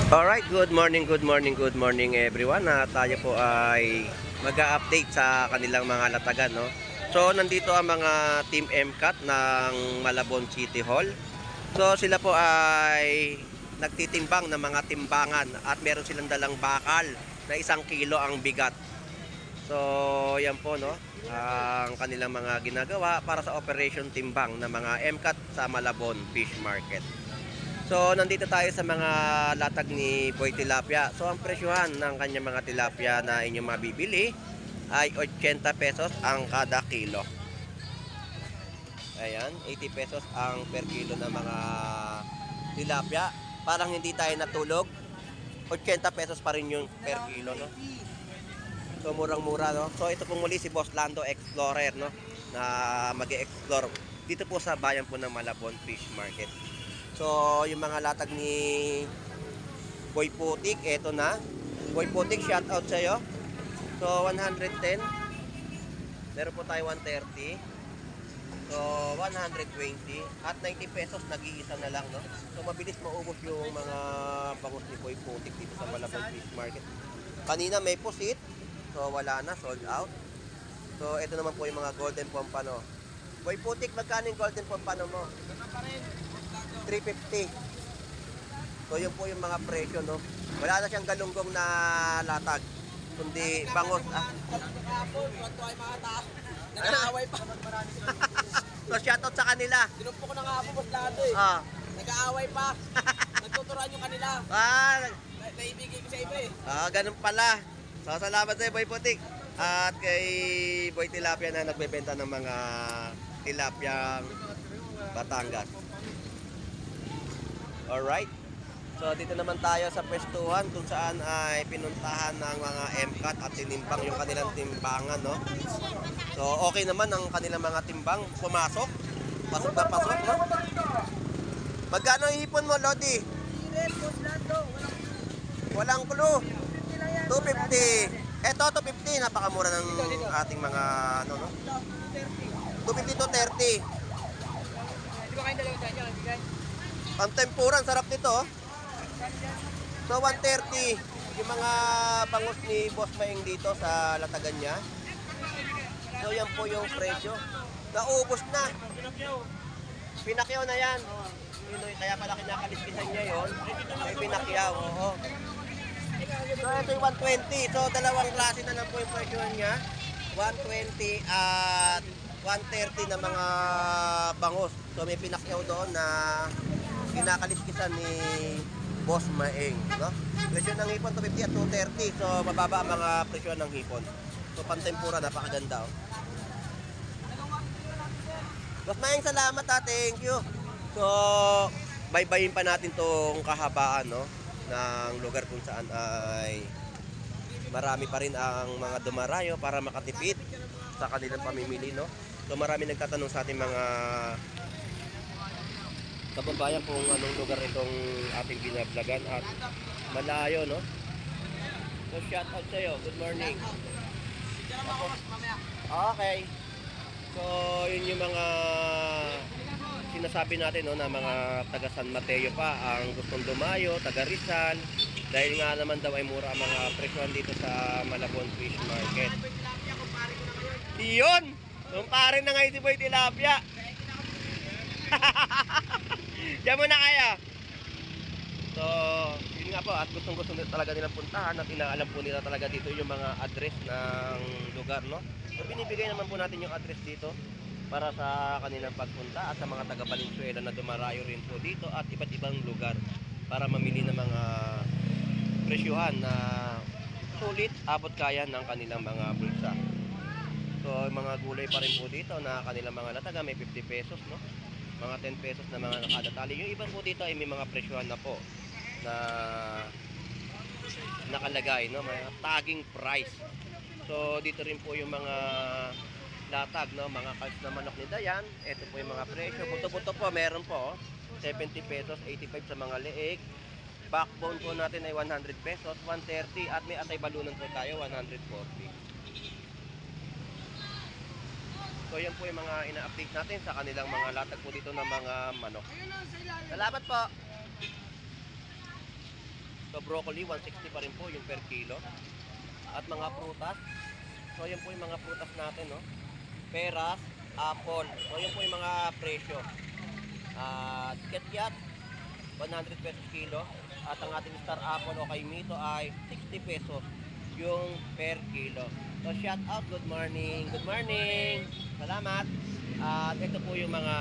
Alright, good morning everyone. Tayo po ay mag-a-update sa kanilang mga latagan, no? So, nandito ang mga Team MCAT ng Malabon City Hall. So, sila po ay nagtitimbang ng mga timbangan at meron silang dalang bakal na 1 kilo ang bigat. So, yan po, no? Ang kanilang mga ginagawa para sa operation timbang ng mga MCAT sa Malabon Fish Market. So, nandito tayo sa mga latag ni Boy Tilapia. So, ang presyuhan ng kanyang mga tilapia na inyong mabibili ay 80 pesos ang kada kilo. Ayan, 80 pesos ang per kilo ng mga tilapia. Parang hindi tayo natulog. 80 pesos pa rin yung per kilo, no? So, murang-mura, no? So, ito po muli si Boss Lando Explorer, no? Na mag-e-explore dito po sa bayan po ng Malabon Fish Market. So, yung mga latag ni Boy Putik, eto na. Boy Putik, shout out sa'yo. So, 110. Meron po tayo 130. So, 120. At 90 pesos, nag-iisa na lang, no? So, mabilis maubos yung mga bangus ni Boy Putik dito sa Malabon Fish Market. Kanina may pusit. So, wala na, sold out. So, ito naman po yung mga golden pompano. Boy Putik, magkano yung golden pompano mo? 350. So yun po yung mga presyo, no. Wala na siyang galunggong na latag, kundi bangus. Nag-aaway pa. So shoutout sa kanila. Dinumpo ko na nga po lahat eh. Nag-aaway pa. Nagtuturuan yung kanila. Naibigay ko sa iba eh. Ganun pala. So salamat sa Boy Putik at kay Boy Tilapia na nagbebenta ng mga tilapyang Batangas. Alright. So dito naman tayo sa pwestuhan kung saan ay pinuntahan ng mga MCAT at tinimbang yung kanilang timbangan, no? So okay naman ang kanilang mga timbang. Pumasok. Pasok na pasok, no? Magkano ihipon mo, Lodi? Walang clue. 250. Eto, 250. Napakamura ng ating mga ano, no? 250 to 30. Di ba kayo dalawang daan nyo? Ang tempuran, sarap nito. So 130 yung mga bangus ni Boss Maing dito sa latagan niya. So yan po yung presyo. Naubos na. Pinakyaw na yan. Kaya pala kinakaliskisan niya yun. May pinakyaw. Oo. So ito yung 120. So dalawang klase na lang po yung presyo niya. 120 at 130 na mga bangus. So may pinakyaw doon na kinakaliskisan ni Boss Maeng, no? Presyo ng hipon 250 at 230. So mababa ang mga presyo ng hipon. So pantempura, napakaganda, oh. Boss Maeng, salamat, thank you. So baybayin pa natin tong kahabaan, no, ng lugar kung saan ay marami pa rin ang mga dumarayo para makatipid sa kanilang pamimili, no? So marami nagtatanong sa ating mga kababayan kung anong lugar itong ating binablagan at malayo, no? So shout out sa'yo, good morning. Okay. So yun yung mga sinasabi natin, no, na mga taga San Mateo pa ang gustong dumayo, taga Rizal, dahil nga naman daw ay mura ang mga presyon dito sa Malabon Fish Market. Iyon! Kumpare na ngayon si Boy Tilapia. Diyan muna kaya. So, yun nga po, at gustong-gusto talaga nilang puntahan at inaalam po nila talaga dito yung mga address ng lugar, no? So, binibigay naman po natin yung address dito para sa kanilang pagpunta at sa mga taga Valenzuela na dumarayo rin po dito at iba't ibang lugar para mamili ng mga presyuhan na sulit, abot kaya ng kanilang mga bulsa. So, mga gulay pa rin po dito na kanilang mga lataga may 50 pesos, no? Mga 10 pesos na mga nakadatali. Yung iba po dito ay may mga presyuhan na po na nakalagay, no? May tagging price. So dito rin po yung mga latag, no? Mga cards na manok ni Dayan. Ito po yung mga presyo. Buto-buto po, meron po, 70 pesos, 85 sa mga leeg. Backbone po natin ay 100 pesos, 130 at may atay balunan po tayo, 140. So So yan po yung mga ina-update natin sa kanilang mga latag po dito ng mga manok. Salamat po! So broccoli, 160 pa rin po yung per kilo. At mga prutas. So yan po yung mga prutas natin, no? Peras, apple. So yan po yung mga presyo. Kiat-kiat, 100 pesos kilo. At ang ating star apple o kay Mito ay 60 pesos yung per kilo. So shout out, good morning. Good morning. Salamat. At ito po yung mga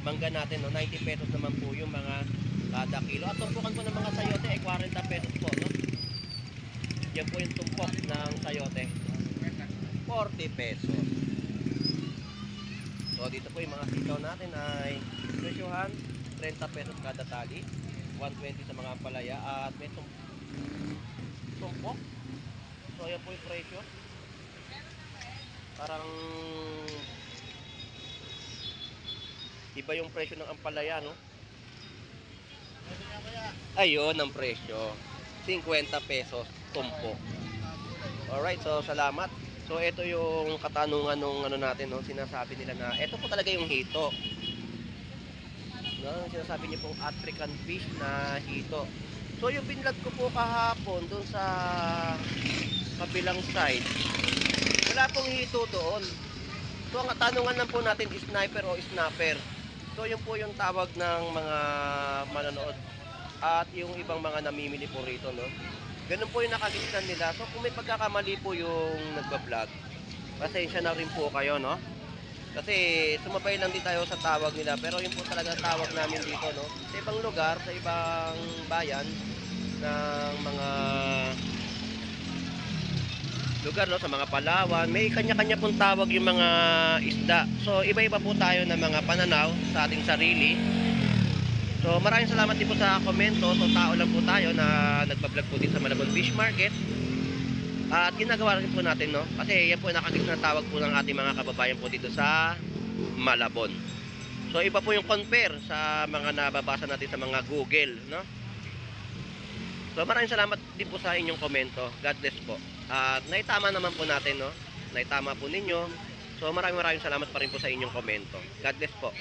mangga natin, no? 90 pesos naman po yung mga kada kilo. At tumpukan po ng mga sayote ay 40 pesos po, no? Yan po yung tumpok ng sayote. 40 pesos. So dito po yung mga sitaw natin ay presyohan 30 pesos kada tali, 120 sa mga palaya at may tumpok. So yan po yung presyo. Parang iba yung presyo ng ampalaya, no? Ayun ang presyo. 50 pesos tumpok. Alright, so salamat. So ito yung katanungan nung ano natin, no? Sinasabi nila na ito po talaga yung hito. No, sinasabi niyo pong African fish na hito. So yung binlog ko po kahapon doon sa kabilang side, wala pong hito doon. So ang katanungan lang po natin is sniper o snapper. So yun po yung tawag ng mga manonood at yung ibang mga namimili po rito, no? Ganun po yung nakagisnan nila. So kung may pagkakamali po yung nagbablog, pasensya na rin po kayo, no? Kasi sumabay lang din tayo sa tawag nila, pero yun po talaga tawag namin dito, no? Sa ibang lugar, sa ibang bayan ng mga lugar, no, sa mga Palawan, may kanya-kanya pong tawag yung mga isda. So iba-iba po tayo ng mga pananaw sa ating sarili. So maraming salamat din po sa komento. So tao lang po tayo na nagbablog po din sa Malabon Fish Market. At ginagawa rin po natin, no, kasi yan po nakagisnan na tawag po ng ating mga kababayan po dito sa Malabon. So iba po yung compare sa mga nababasa natin sa mga Google, no. So maraming salamat din po sa inyong komento. God bless po. At naitama naman po natin, no? Naitama po ninyo. So maraming salamat pa rin po sa inyong komento. God bless po.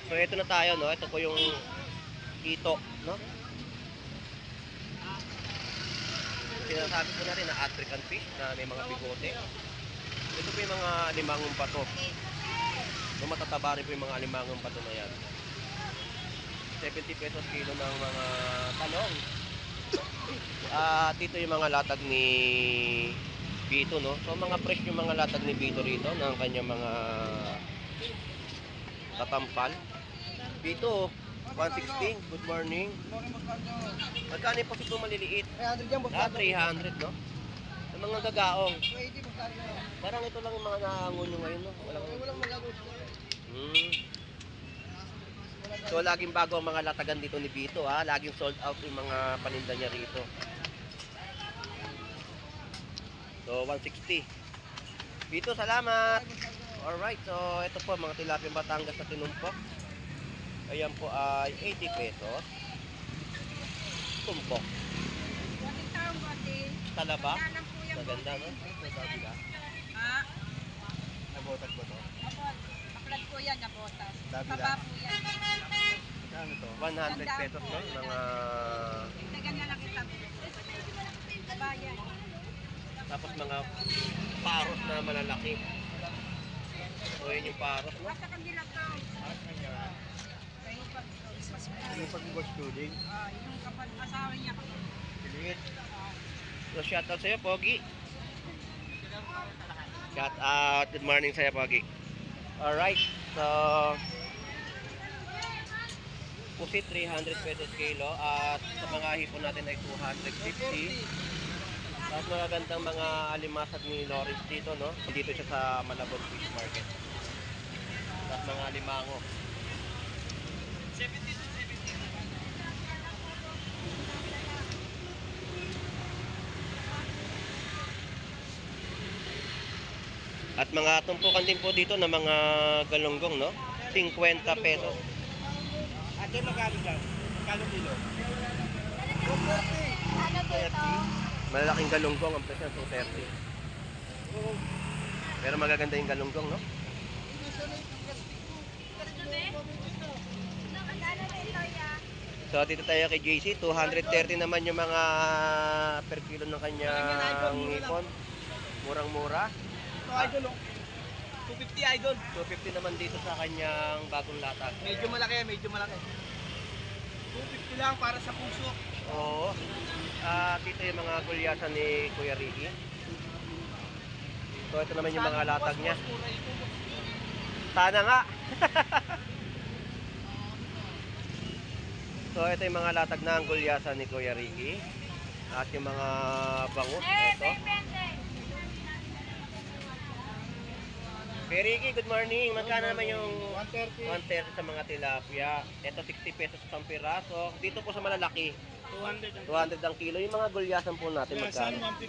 So ito na tayo, no? Ito po yung hito, no? Sinasabi po natin na African fish na may mga bigote. Ito po yung mga alimangong bato. So matataba rin po yung mga alimangong bato na yan. 70 pesos kilo ng mga talong. Dito yung mga latag ni Bito, no? So mga fresh yung mga latag ni Bito rito ng kanyang mga tatampal. Bito, 116, good morning. Magkano po ito maliliit? 300, no? Sa mga gagaong. Parang ito lang yung mga nahangon nyo ngayon, no? Walang magagawa. So laging bago ang mga latagan dito ni Bito, ha? Laging sold out yung mga paninda niya rito. So 160. Bito, salamat. Alright, so ito po mga tilapia Batangas na tinumpok. Ayan po ay 80 pesos. Tumpok. Talaba. Maganda, no? Nabotas ba to? Kaplag po yan, nabotas. Dabila. Baba po yan. Ano to? 100 pesos, no? Mga... Tignan na lang kita. Bayan. Tapos mga paros na malalaki. So yun yung paros, no? Basta kang dilakaw. Yung pag-wash tubig. Yung kapag asawa niya. Pilit. So shout out sa'yo, Pogi. Shout out. Good morning sa'yo, Pogi. Alright. So pusit 300 pesos kilo at sa mga hipon natin ay 250. Tapos magagandang mga alimasag ni Lawrence dito, no? Dito siya sa Malabon Fish Market. Tapos mga alimango. 70 to 70. At mga tumpukan din po dito ng mga galunggong, no? 50 pesos. Ate, magkano dyan? Magkano kilo? Ano dito? Malalaking galunggong ang presyo 230. Pero magaganda yung galunggong, no? So dito tayo kay JC, 230 naman yung mga per kilo ng kanyang hipon. Murang-mura. Ito idol oh. 250 idol. 250 naman dito sa kanyang bagong latag. Medyo malaki, medyo malaki. 250 lang para sa puso. Oo. Dito yung mga gulyasan ni Kuya Ricky. So ito naman yung mga latag niya. Sana nga. So ito yung mga latag na ang gulyasan ni Kuya Ricky. At yung mga bangus. Ito. Kuya Ricky, good morning. Magkano naman yung 130. 130 sa mga tilapia? Ito 60 pesos sa piraso. Dito po sa malalaki, 200. 200 ang kilo. Yung mga gulyasan po natin Yasan magkano?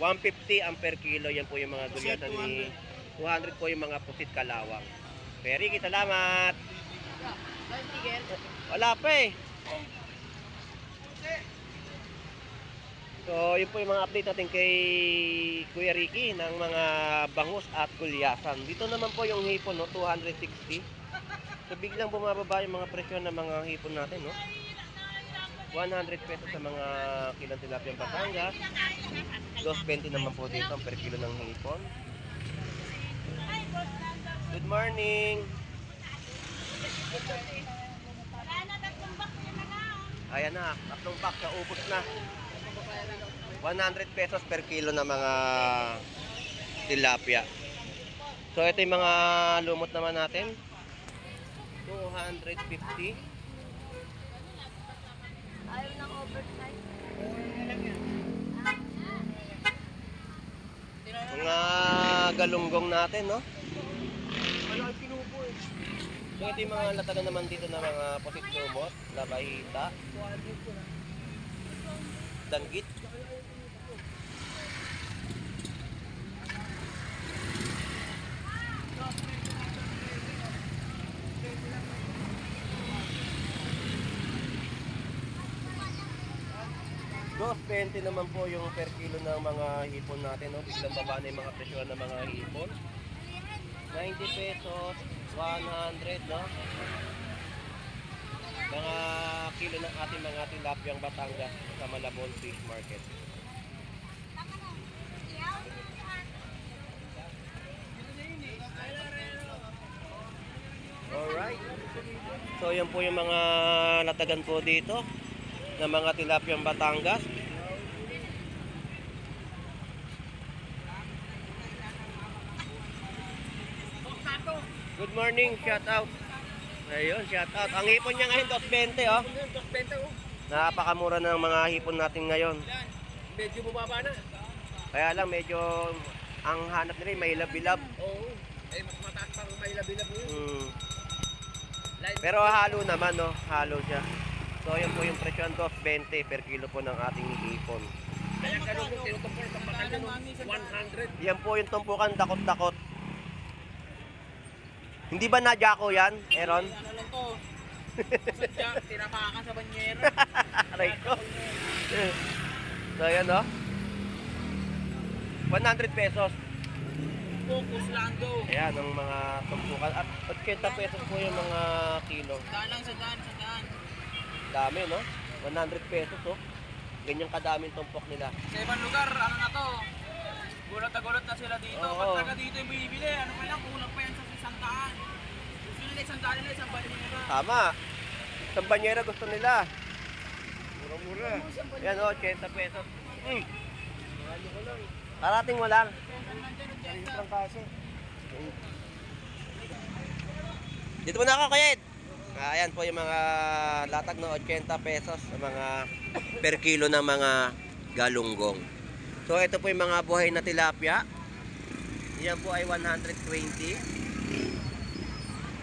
150. 150 ang per kilo. Yan po yung mga gulyasan ni 200 po yung mga pusit kalawang. Kuya Ricky, salamat. Wala pa eh. So, yun po yung mga update natin kay Kuya Ricky ng mga bangus at gulyasan. Dito naman po yung hipon, no, 260. So, biglang bumababa yung mga presyo ng mga hipon natin, no? 100 pesos sa mga kilong tilapia Batangas. 220 naman po dito ang per kilo ng hipon. Good morning! Ayan na, tatlong pack na ubos na. 100 pesos per kilo na mga tilapia. So ito yung mga lumot naman natin. 250. Ayaw ng oversize. Mga galunggong natin, no? Malaki pinupo eh. So ito yung mga latagan naman dito na mga pusit lumot, labahita, danggit. $2.20 naman po yung per kilo ng mga hipon natin, no? Biglang baba na yung mga presyo ng mga hipon. 90 pesos, 100, no? Mga kilo ng ating mga tilapyang Batangas sa Malabon Fish Market. Alright. So yan po yung mga latagan po dito ng mga tilapyang Batangas. Good morning, shout out. Ayun, shout out. Ang hipon niya ngayon 220, oh. 220 oh. Napakamura ng mga hipon natin ngayon. Medyo bumaba na. Kaya lang medyo ang hanap nila may labilab. Oo. Eh mas mataas pang may labi-lab yun. Pero halo naman, no? Halo siya. So yan po yung presyo ng 220 per kilo po ng ating hipon. Kaya ganun kung tinutumpor sa batalyon 100. Yan po yung tumpukan, dakot-dakot. Hindi ba na-jacko yan, Aaron? Ano lang to? Sadya, tinapakan sa banyera. Aray ko. So yan, no? 100 pesos. Focus lang do. Ayan, ang mga tumpukan. At 80 pesos po yung mga kilo. Daan lang sa daan. Dami, no? 100 pesos, oh. Ganyang kadaming tumpok nila. Sa ibang lugar, ano na to? Gulat na sila dito. Oo. Pag taga dito yung bibili, ano pa lang, kulang pa yan sa 100. Gusto nila 100 nila, isang banyera. Tama. Isang banyera gusto nila. Mura-mura. Yan, oh, 80 pesos. Parating mo lang. Dito mo na ako, Kayed. Ayan po yung mga latag na 80 pesos sa mga per kilo ng mga galunggong. So ito po yung mga buhay na tilapia. Yan po ay 120.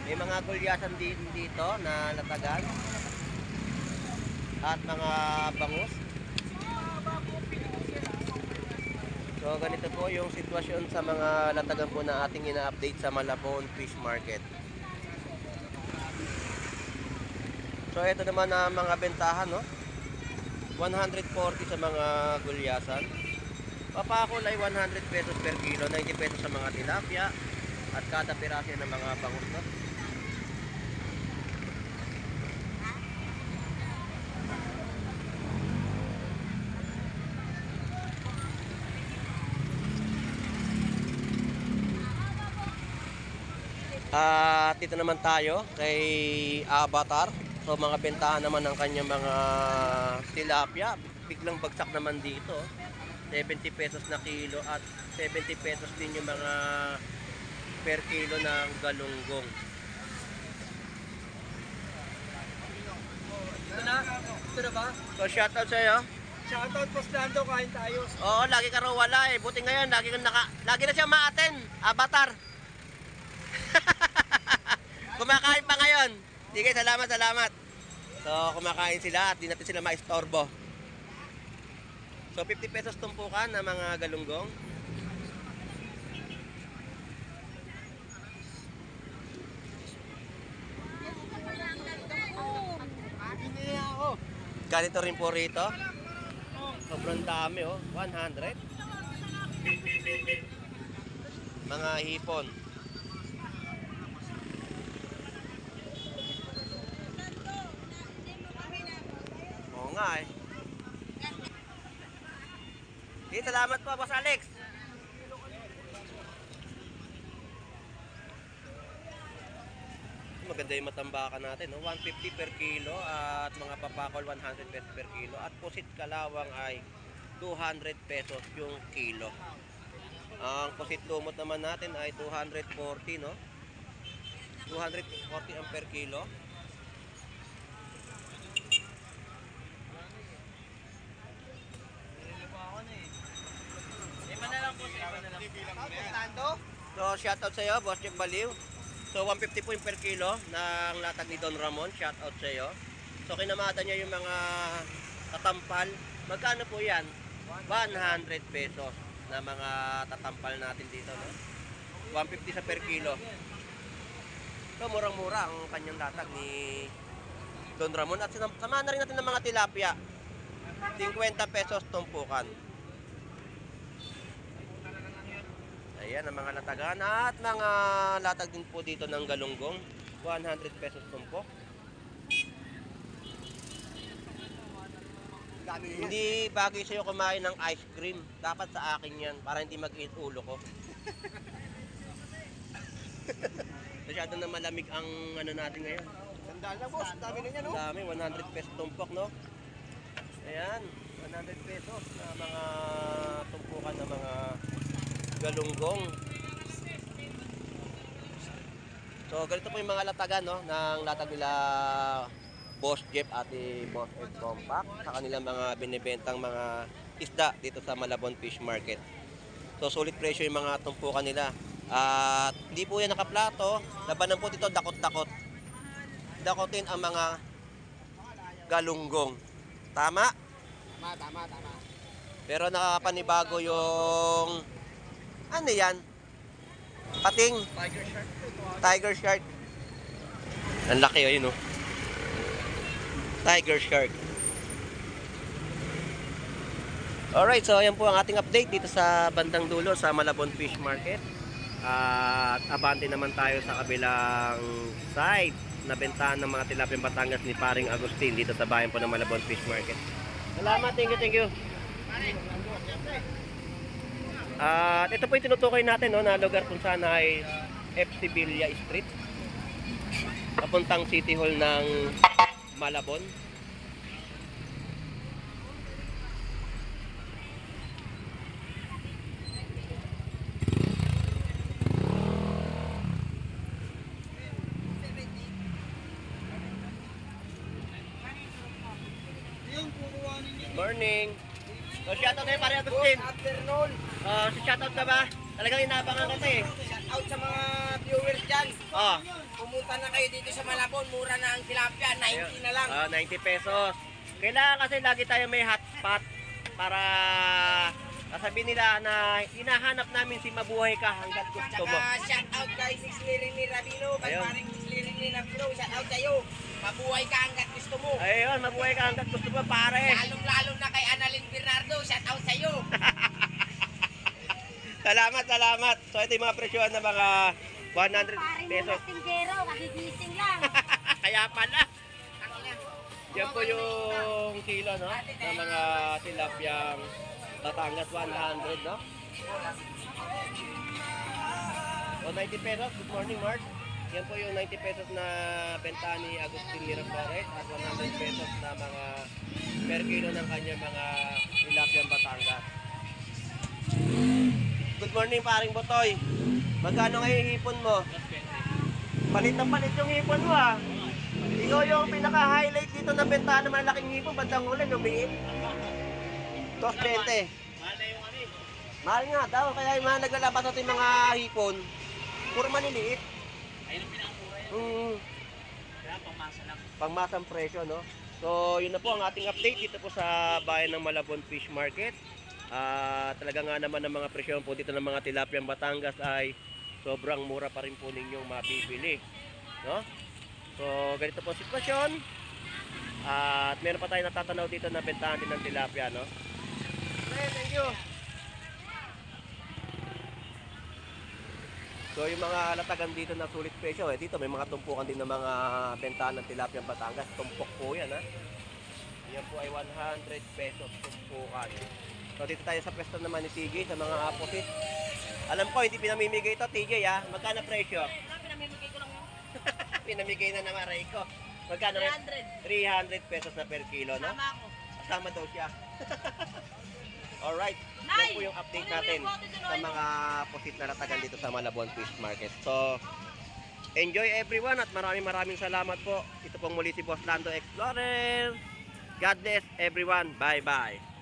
May mga gulyasan din dito na latagan. At mga bangus. So ganito po yung sitwasyon sa mga latagan po na ating ina-update sa Malabon Fish Market. So ito naman ang mga bentahan, no? 140 sa mga gulyasan. Papakol ay 100 pesos per kilo, 90 pesos sa mga tilapia, At kada piraso yan ng mga bangus, no? At dito naman tayo kay Avatar. So mga bentahan naman ng kanyang mga tilapia. Biglang bagsak naman dito. 70 pesos na kilo at 70 pesos din yung mga per kilo ng galunggong. Ito na? Ito na ba? So shoutout sa'yo. Shoutout po Slando, kain tayo. Oo, lagi ka raw wala eh. Buti ngayon, lagi na siya ma-attend. Avatar. Kumakain pa ngayon. Sige, salamat. So, kumakain sila at di natin sila maistorbo. So, 50 pesos tumpukan ng mga galunggong. Ganito rin po rito. Sobrang dami oh. 100. Mga hipon. Oo nga eh. Okay, salamat po, Boss Alex. Maganda yung matambakan natin, no? 150 per kilo at mga papakol 100 pesos per kilo at pusit kalawang ay 200 pesos yung kilo. Ang pusit lumot naman natin ay 240, no? 240 ang per kilo. So, shoutout sa iyo, Boss Jeff Baliw. So, 150 po yung per kilo ng latag ni Don Ramon. Shoutout sa iyo. So, kinamada niya yung mga tatampal. Magkano po yan? 100 pesos na mga tatampal natin dito, no? 150 sa per kilo. So, murang-mura ang kanyang latag ni Don Ramon. At samahan na rin natin ng mga tilapia. 50 pesos tumpukan. Ayan ang mga latagan at mga latag din po dito ng galunggong. 100 pesos tumpok. Hindi bagay sa'yo kumain ng ice cream. Dapat sa akin yan para hindi mag-eat ulo ko. Masyado na malamig ang ano natin ngayon. Sandal na boss, dami na niya no? Dami, 100 pesos tumpok, no? Ayan, 100 pesos na mga tumpukan ng mga galunggong. So ganito po yung mga latagan, no, ng latag nila Boss Jeff at Boss Ed Compact sa kanilang mga binibentang mga isda dito sa Malabon Fish Market. So sulit presyo yung mga tumpukan nila. At hindi po yan nakaplato. Labanan po dito dakot-dakot. Dakotin ang mga galunggong. Tama? Tama. Pero nakakapanibago yung ano yan? Pating. Tiger shark. Ang laki yun, no? Tiger shark. Alright, so yan po ang ating update dito sa bandang dulo sa Malabon Fish Market. At abante naman tayo sa kabilang side na bentahan ng mga tilapia Batangas ni Paring Agustin dito sa bayan po ng Malabon Fish Market. Salamat, thank you. At ito po yung tinutukoy natin, no, na lugar kung saan ay FC Villa Street papuntang City Hall ng Malabon. Morning. So shoutout na yung Paring Agustin. Afternoon. Si shoutout ka ba? Talagang inaabangan ka eh. Out sa mga viewers dyan. Oh. Pumunta na kayo dito sa Malabon. Mura na ang tilapia. 90 na lang. 90 pesos. Kailangan kasi lagi tayo may hotspot para sasabihin nila na hinahanap namin si Mabuhay Ka hanggat gusto mo. Tsaka shout out kay Sislirin ni Rabino. Kay Ayun. Paring Sislirin ni Rabino. Shout out sa'yo. Mabuhay ka hanggat gusto mo. Ayun, Mabuhay Ka hanggat gusto mo, pare. Lalong-lalo na kay Annalyn Bernardo. Shout out sa'yo. Salamat. So ito yung mga presyohan ng mga 100 Paring pesos. mo tinggero, kagigising lang. Kaya pala. Yan po yung kilo, no? Ng mga tilapyang Batangas, 100, no? O 90 pesos. Good morning, Mark. Yan po yung 90 pesos na benta ni Agustin Miraflores at 100 pesos na mga per kilo ng kanyang mga tilapyang Batangas. Good morning, paring Botoy. Magkano ngayon hipon mo? Palit na palit yung hipon mo, ah. Ikaw yung pinaka-highlight dito na benta ng malaking hipon, bandang ulan, umiin. 2.20. Mahal na yung ano eh. Mahal nga daw, kaya yung mga naglalabas natin yung mga hipon, puro maliliit. Ayun ang pinakura yan. Kaya pangmasa lang. Pangmasang presyo, no? So, yun na po ang ating update dito po sa bayan ng Malabon Fish Market. Talaga nga naman ang mga presyo po dito ng mga tilapyang Batangas ay sobrang mura pa rin po ninyong mabibili, no? So, ganito po ang sitwasyon. At meron pa tayo natatanaw dito na bentahan din ng tilapia, no? Okay, thank you. So, yung mga latagan dito na sulit presyo, dito may mga tumpukan din ng mga bentahan ng tilapia Batangas. Tumpok po yan, ha? Yan po ay 100 pesos tumpukan. So, dito tayo sa pwesto naman ni TJ sa mga opposite. Alam ko, hindi pinamimigay ito, TJ, ha? Magkano presyo? Pinamimigay ko lang yun. Pinamigay na naman, Rayco. Magkano? 300. 300 pesos na per kilo, no? Tama ako. Kasama daw siya. Alright. Yan po yung update natin sa mga pusit na ratagan dito sa Malabon Fish Market. So, enjoy everyone at maraming salamat po. Ito pong muli si Boss Lando Explorer. God bless everyone. Bye-bye.